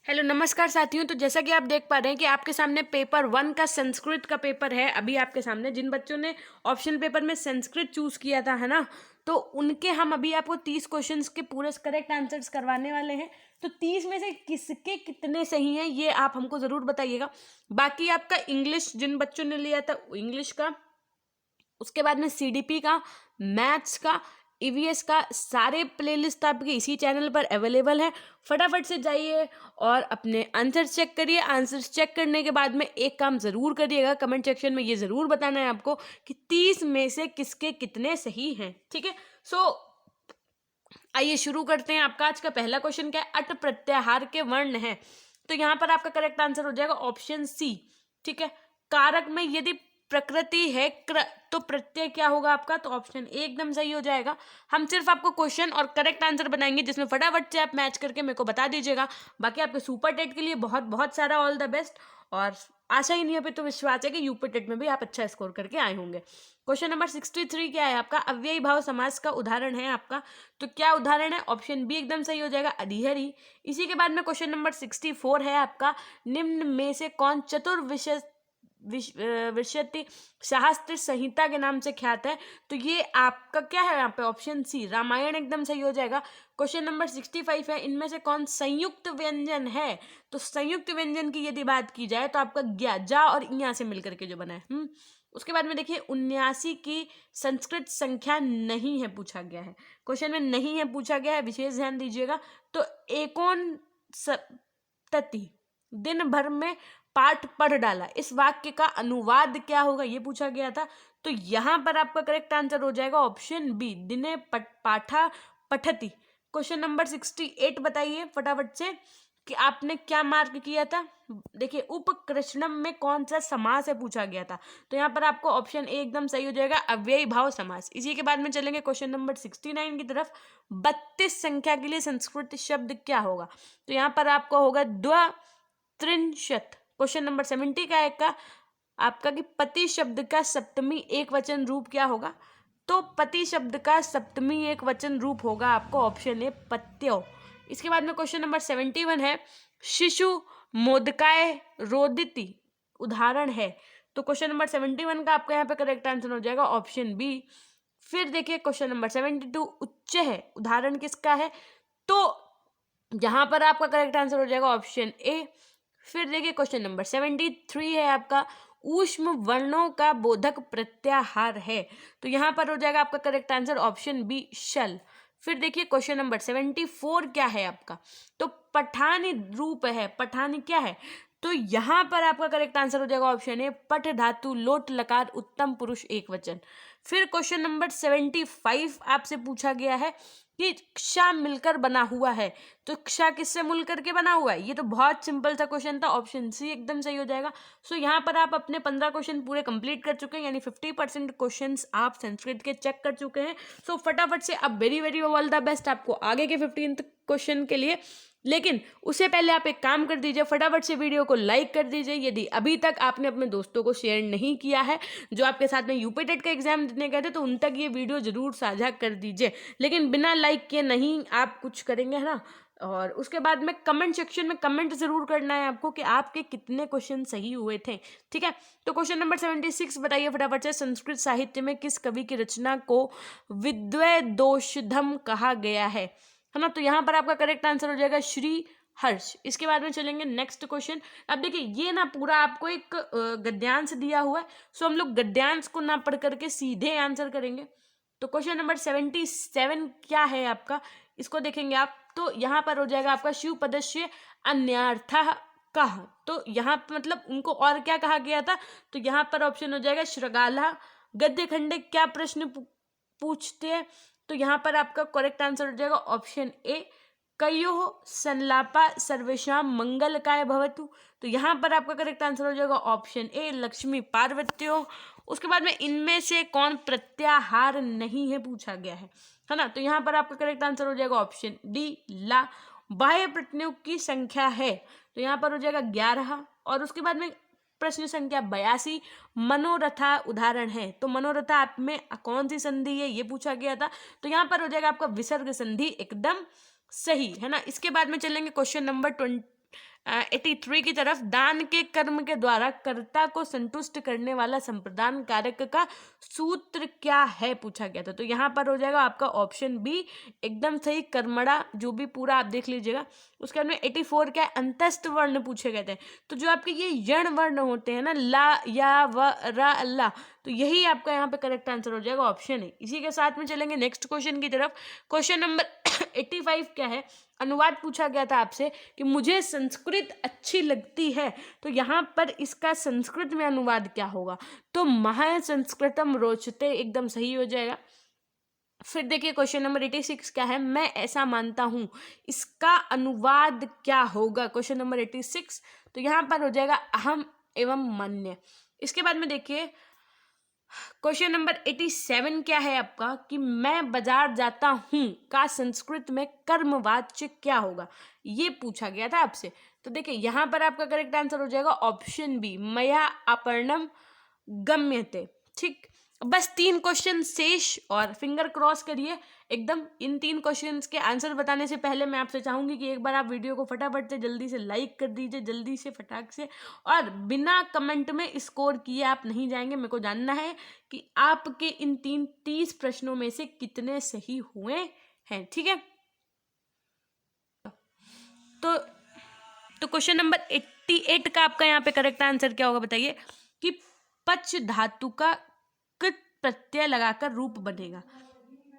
Hello नमस्कार साथियों। तो जैसा कि आप देख पा रहे हैं कि आपके सामने पेपर 1 का संस्कृत का पेपर है अभी आपके सामने। जिन बच्चों ने ऑप्शन पेपर में संस्कृत चूज किया था, है ना, तो उनके हम अभी आपको 30 क्वेश्चंस के पूरे करेक्ट आंसर्स करवाने वाले हैं। तो 30 में से किसके कितने सही हैं ये आप हमको ज़रूर बताइएगा। बाकी आपका इंग्लिश जिन बच्चों ने लिया था इंग्लिश का, उसके बाद में सीडीपी का, मैथ्स का, ईवीएस का, सारे प्लेलिस्ट आपके इसी चैनल पर अवेलेबल है। फटाफट से जाइए और अपने आंसर्स चेक करिए। आंसर्स चेक करने के बाद में एक काम ज़रूर करिएगा, कमेंट सेक्शन में ये ज़रूर बताना है आपको कि 30 में से किसके कितने सही हैं। ठीक है, सो आइए शुरू करते हैं। आपका आज का पहला क्वेश्चन क्या है? अट प्रत्याहार के वर्ण हैं, तो यहाँ पर आपका करेक्ट आंसर हो जाएगा ऑप्शन सी। ठीक है, कारक में यदि प्रकृति है तो प्रत्यय क्या होगा आपका? तो ऑप्शन ए एकदम सही हो जाएगा। हम सिर्फ आपको क्वेश्चन और करेक्ट आंसर बनाएंगे जिसमें फटाफट से आप मैच करके मेरे को बता दीजिएगा। बाकी आपके सुपर टेट के लिए बहुत बहुत सारा ऑल द बेस्ट, और आशा ही नहीं है पे तो विश्वास है कि यूपी टेट में भी आप अच्छा स्कोर करके आए होंगे। क्वेश्चन नंबर 63 क्या है आपका? अव्ययी भाव समास का उदाहरण है आपका, तो क्या उदाहरण है? ऑप्शन बी एकदम सही हो जाएगा, अधिहरी। इसी के बाद में क्वेश्चन नंबर 64 है आपका, निम्न में से कौन चतुर्विशति शास्त्र संहिता के नाम से ख्यात है? तो ये आपका क्या है यहाँ पे? ऑप्शन सी रामायण एकदम सही हो जाएगा। क्वेश्चन नंबर 65 है, इनमें से कौन संयुक्त व्यंजन है? तो संयुक्त व्यंजन की यदि बात की जाए तो आपका ज्ञा, जा और इया से मिलकर के जो बना है। उसके बाद में देखिए 79 की संस्कृत संख्या नहीं है पूछा गया है। क्वेश्चन में नहीं है पूछा गया है, विशेष ध्यान दीजिएगा। तो एकोन सप्तति दिन भर में पाठ पढ़ डाला, इस वाक्य का अनुवाद क्या होगा ये पूछा गया था। तो यहाँ पर आपका करेक्ट आंसर हो जाएगा ऑप्शन बी, दिने पाठा पठति। क्वेश्चन नंबर 68 बताइए फटाफट से कि आपने क्या मार्क किया था। देखिए उपकृष्णम में कौन सा समास है पूछा गया था, तो यहाँ पर आपको ऑप्शन ए एकदम सही हो जाएगा, अव्ययी भाव समास। इसी के बाद में चलेंगे क्वेश्चन नंबर 69 की तरफ। 32 संख्या के लिए संस्कृत शब्द क्या होगा? तो यहाँ पर आपको होगा द्वित्रिंशत्। क्वेश्चन नंबर 70 का एक का आपका कि पति शब्द का सप्तमी एक वचन रूप क्या होगा? तो पति शब्द का सप्तमी एक वचन रूप होगा आपको ऑप्शन ए पत्यो। इसके बाद में क्वेश्चन नंबर 71 है, शिशु मोदकाय रोदिति उदाहरण है। तो क्वेश्चन नंबर 71 का आपका यहाँ पे करेक्ट आंसर हो जाएगा ऑप्शन बी। फिर देखिए क्वेश्चन नंबर 72 उच्च है, उदाहरण किसका है? तो यहाँ पर आपका करेक्ट आंसर हो जाएगा ऑप्शन ए। फिर देखिए क्वेश्चन नंबर 73 है आपका, ऊष्म वर्णों का बोधक प्रत्याहार है, तो यहाँ पर हो जाएगा आपका करेक्ट आंसर ऑप्शन बी शल। फिर देखिए क्वेश्चन नंबर 74 क्या है आपका? तो पठानी रूप है, पठानी क्या है? तो यहाँ पर आपका करेक्ट आंसर हो जाएगा ऑप्शन ए पठ धातु लोट लकार उत्तम पुरुष एक वचन। फिर क्वेश्चन नंबर 75 आपसे पूछा गया है कि क्षा मिलकर बना हुआ है, तो क्षा किससे मिल करके बना हुआ है? ये तो बहुत सिंपल सा क्वेश्चन था, ऑप्शन सी एकदम सही हो जाएगा। सो यहाँ पर आप अपने 15 क्वेश्चन पूरे कंप्लीट कर चुके हैं, यानी 50% क्वेश्चन आप संस्कृत के चेक कर चुके हैं। सो फटाफट से अब very very all the best आपको आगे के 15 क्वेश्चन के लिए। लेकिन उससे पहले आप एक काम कर दीजिए, फटाफट से वीडियो को लाइक कर दीजिए यदि अभी तक आपने अपने दोस्तों को शेयर नहीं किया है जो आपके साथ में यूपी टेट का एग्जाम देने गए थे, तो उन तक ये वीडियो जरूर साझा कर दीजिए। लेकिन बिना लाइक किए नहीं आप कुछ करेंगे, है ना। और उसके बाद में कमेंट सेक्शन में कमेंट जरूर करना है आपको कि आपके कितने क्वेश्चन सही हुए थे। ठीक है, तो क्वेश्चन नंबर 76 बताइए फटाफट से, संस्कृत साहित्य में किस कवि की रचना को विद्वैदोषधम कहा गया है ना। तो यहाँ पर आपका करेक्ट आंसर हो जाएगा श्री हर्ष। इसके बाद में चलेंगे नेक्स्ट क्वेश्चन। अब देखिए ये ना पूरा आपको एक गद्यांश दिया हुआ है, सो हम लोग गद्यांश को ना पढ़ करके सीधे आंसर करेंगे। तो क्वेश्चन नंबर 77 क्या है आपका, इसको देखेंगे आप, तो यहाँ पर हो जाएगा आपका शिव पदस्य अन्यर्थः कह। तो यहाँ पर मतलब उनको और क्या कहा गया था? तो यहाँ पर ऑप्शन हो जाएगा श्रृगाला। गद्य खंडे क्या प्रश्न पूछते हैं? तो यहाँ पर आपका करेक्ट आंसर हो जाएगा ऑप्शन ए कयो संलापा सर्वेशाम मंगलकाय भवतु। तो यहाँ पर आपका करेक्ट आंसर हो जाएगा ऑप्शन ए लक्ष्मी पार्वत्यो। उसके बाद में इनमें से कौन प्रत्याहार नहीं है पूछा गया है ना। तो यहाँ पर आपका करेक्ट आंसर हो जाएगा ऑप्शन डी ला। बाह्य प्रतिनियुक्त की संख्या है, तो यहाँ पर हो जाएगा 11। और उसके बाद में प्रश्न संख्या 82 मनोरथा उदाहरण है, तो मनोरथा आप में कौन सी संधि है ये पूछा गया था, तो यहाँ पर हो जाएगा आपका विसर्ग संधि एकदम सही, है ना। इसके बाद में चलेंगे क्वेश्चन नंबर 83 की तरफ, दान के कर्म के द्वारा कर्ता को संतुष्ट करने वाला संप्रदान कारक का सूत्र क्या है पूछा गया था। तो यहाँ पर हो जाएगा आपका ऑप्शन बी एकदम सही, कर्मणा, जो भी पूरा आप देख लीजिएगा। उसके बाद में 84 क्या है, अंतस्थ वर्ण पूछे गए थे। तो जो आपके ये यण वर्ण होते हैं ना, ला, या, व, रा, ला, तो यही आपका यहाँ पे करेक्ट आंसर हो जाएगा, ऑप्शन है। इसी के साथ में चलेंगे नेक्स्ट क्वेश्चन की तरफ। क्वेश्चन नंबर 85 क्या है, अनुवाद पूछा गया था आपसे कि मुझे संस्कृत अच्छी लगती है, तो यहाँ पर इसका संस्कृत में अनुवाद क्या होगा। तो महा संस्कृतम रोचते एकदम सही हो जाएगा। फिर देखिए क्वेश्चन नंबर 86 क्या है, मैं ऐसा मानता हूं, इसका अनुवाद क्या होगा। क्वेश्चन नंबर 86, तो यहाँ पर हो जाएगा अहम एवं मन्य। इसके बाद में देखिए क्वेश्चन नंबर 87 क्या है आपका कि मैं बाजार जाता हूं का संस्कृत में कर्मवाच्य क्या होगा, ये पूछा गया था आपसे। तो देखिए यहाँ पर आपका करेक्ट आंसर हो जाएगा ऑप्शन बी, मया अपर्णम गम्यते। ठीक, बस 3 क्वेश्चन शेष और फिंगर क्रॉस करिए एकदम। इन 3 क्वेश्चंस के आंसर बताने से पहले मैं आपसे चाहूंगी कि एक बार आप वीडियो को फटाफट से जल्दी से लाइक कर दीजिए, जल्दी से फटाक से, और बिना कमेंट में स्कोर किए आप नहीं जाएंगे। मेरे को जानना है कि आपके इन 30 प्रश्नों में से कितने सही हुए हैं, ठीक है। तो क्वेश्चन नंबर 88 का आपका यहाँ पे करेक्ट आंसर क्या होगा बताइए कि पच धातु का कृत प्रत्यय लगाकर रूप बनेगा।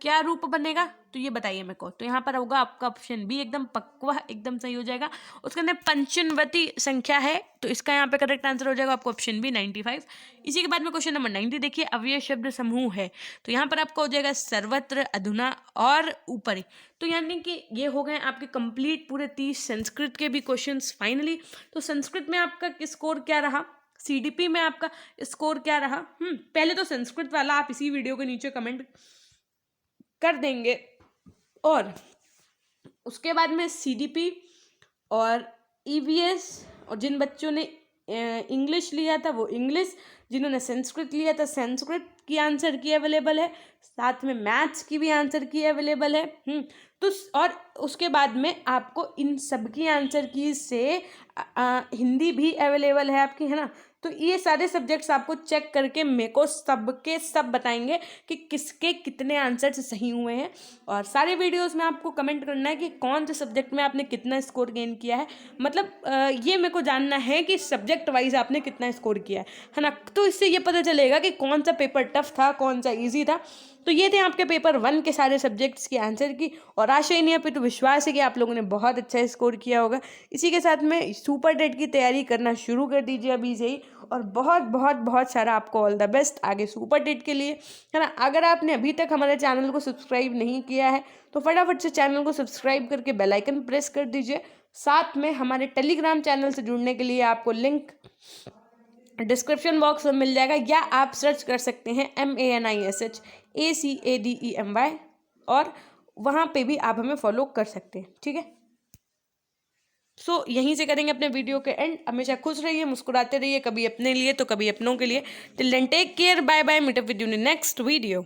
क्या रूप बनेगा, तो ये बताइए मेरे को। तो यहाँ पर होगा आपका ऑप्शन बी एकदम पक्वा, एकदम सही हो जाएगा। उसके अंदर पंचनवती संख्या है, तो इसका यहाँ पे करेक्ट आंसर हो जाएगा आपको ऑप्शन बी 95। इसी के बाद में क्वेश्चन नंबर 90 देखिए, अव्यय शब्द समूह है, तो यहाँ पर आपका हो जाएगा सर्वत्र, अधुना और ऊपरी। तो यानी कि ये हो गए आपके कंप्लीट पूरे 30 संस्कृत के भी क्वेश्चन फाइनली। तो संस्कृत में आपका स्कोर क्या रहा, CDP में आपका स्कोर क्या रहा, पहले तो संस्कृत वाला आप इसी वीडियो के नीचे कमेंट कर देंगे, और उसके बाद में CDP और EVS, और जिन बच्चों ने इंग्लिश लिया था वो इंग्लिश, जिन्होंने संस्कृत लिया था संस्कृत की आंसर की अवेलेबल है, साथ में मैथ्स की भी आंसर की अवेलेबल है। तो और उसके बाद में आपको इन सब की आंसर की से हिंदी भी अवेलेबल है आपकी, है ना। तो ये सारे सब्जेक्ट्स आपको चेक करके मेरे को सबके सब बताएंगे कि किसके कितने आंसर्स सही हुए हैं, और सारे वीडियोस में आपको कमेंट करना है कि कौन से सब्जेक्ट में आपने कितना स्कोर गेन किया है। मतलब ये मेरे को जानना है कि सब्जेक्ट वाइज आपने कितना स्कोर किया है ना। तो इससे ये पता चलेगा कि कौन सा पेपर टफ था, कौन सा ईजी था। तो ये थे आपके पेपर 1 के सारे सब्जेक्ट्स के आंसर की, और आशा ही नहीं है पे तो विश्वास है कि आप लोगों ने बहुत अच्छा स्कोर किया होगा। इसी के साथ में सुपर टेट की तैयारी करना शुरू कर दीजिए अभी से ही, और बहुत बहुत बहुत सारा आपको ऑल द बेस्ट आगे सुपर टेट के लिए, है ना। अगर आपने अभी तक हमारे चैनल को सब्सक्राइब नहीं किया है तो फटाफट से चैनल को सब्सक्राइब करके बेल आइकन प्रेस कर दीजिए। साथ में हमारे टेलीग्राम चैनल से जुड़ने के लिए आपको लिंक डिस्क्रिप्शन बॉक्स में मिल जाएगा, या आप सर्च कर सकते हैं MANISHACADEMY, और वहाँ पे भी आप हमें फॉलो कर सकते हैं, ठीक है। सो यहीं से करेंगे अपने वीडियो के एंड। हमेशा खुश रहिए, मुस्कुराते रहिए, कभी अपने लिए तो कभी अपनों के लिए। Till then take care, bye bye, meet up with you in next video.